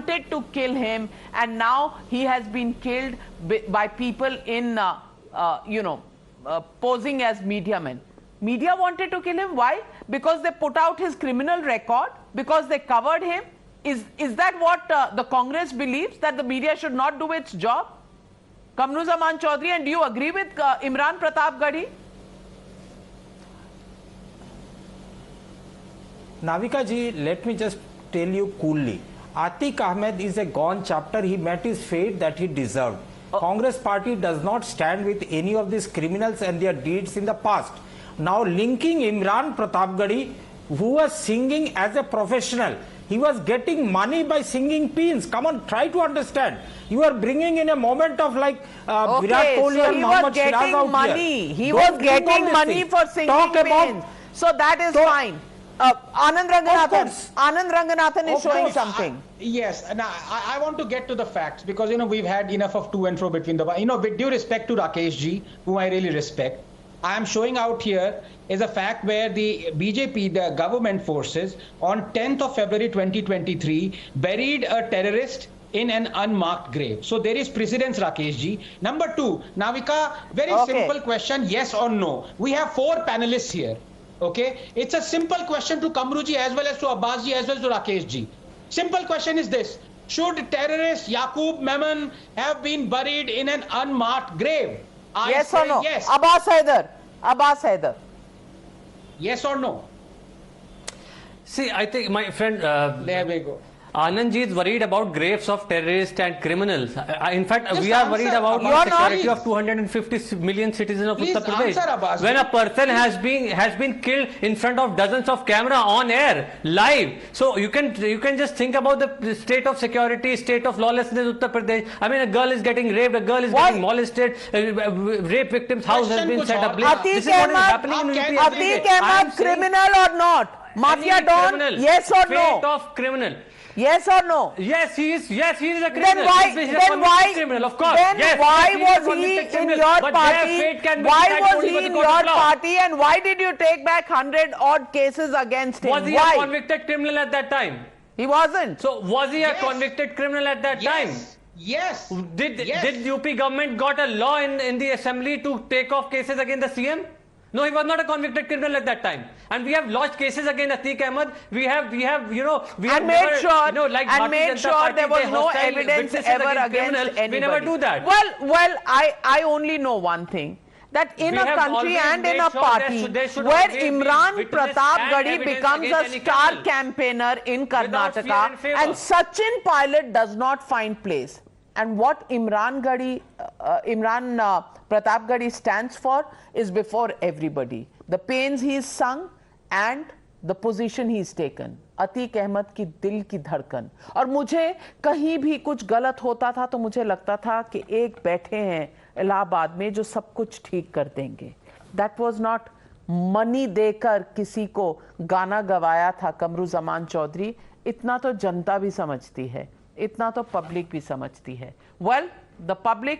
wanted to kill him, and now he has been killed by people in, posing as media men. Media wanted to kill him. Why? Because they put out his criminal record, because they covered him. Is that what the Congress believes, that the media should not do its job? Kamruzaman Chaudhary, and do you agree with Imran Pratap Gadhi? Navika ji, let me just tell you coolly. Atiq Ahmed is a gone chapter. He met his fate that he deserved. Congress party does not stand with any of these criminals and their deeds in the past. Now linking Imran Pratap Gadhi, who was singing as a professional, he was getting money by singing peens. Come on, try to understand. You are bringing in a moment of like Virat Kohli and Mohammad Shiraz out money. here. He was getting money for singing peens. So that is fine. Anand Ranganathan is showing something. Yes, and I want to get to the facts, because we've had enough of to and fro between the with due respect to Rakesh ji, whom I really respect. I am showing out here is a fact where the BJP, the government forces, on 10th of February 2023 buried a terrorist in an unmarked grave. So there is precedence, Rakesh ji. Number two, Navika, very simple question, yes or no. We have 4 panelists here. Okay, it's a simple question to Kamruji as well as to Abbas ji as well as to Rakesh ji. Simple question is this: should terrorist Yaqub Memon have been buried in an unmarked grave? Yes or no? Yes. Abbas Haider. Yes or no? See, I think my friend there we go. Anand ji is worried about graves of terrorists and criminals. In fact, Just we are worried about the security not. of 250 million citizens of Please Uttar Pradesh. Abbas, when a person has been killed in front of dozens of camera on air, live. So you can just think about the state of security, state of lawlessness in Uttar Pradesh. I mean, a girl is getting raped, a girl is getting molested, rape victim's house has been set up. Atiq Ahmed, criminal or not? Mafia Don, yes or no? Fate of criminal. Yes or no? Yes, he is a criminal. Then why criminal, of course. Then yes, why was he in your party? Why was he in your party, and why did you take back 100 odd cases against him? Was he a convicted criminal at that time? He wasn't. So was he a convicted criminal at that time? Yes. Did UP government got a law in the assembly to take off cases against the CM? No, he was not a convicted criminal at that time. And we have lodged cases against Atiq Ahmed. We have made sure there was no evidence ever against anybody. We never do that. Well, I only know one thing. That in a country and in a party where Imran Pratap Gadhi becomes a star campaigner in Karnataka and Sachin Pilot does not find place. And what Imran Pratap Gadhi stands for is before everybody. The pains he's sung and the position he's taken. Atiq Ahmad की दिल की धड़कन. और मुझे कहीं भी कुछ गलत होता था तो मुझे लगता था कि एक बैठे हैं इलाहाबाद में जो सब कुछ ठीक कर देंगे. That was not मनी देकर किसी को गाना गवाया था कमरुज़मान चौधरी. इतना तो जनता भी समझती है, इतना तो पब्लिक भी समझती है. Well, the public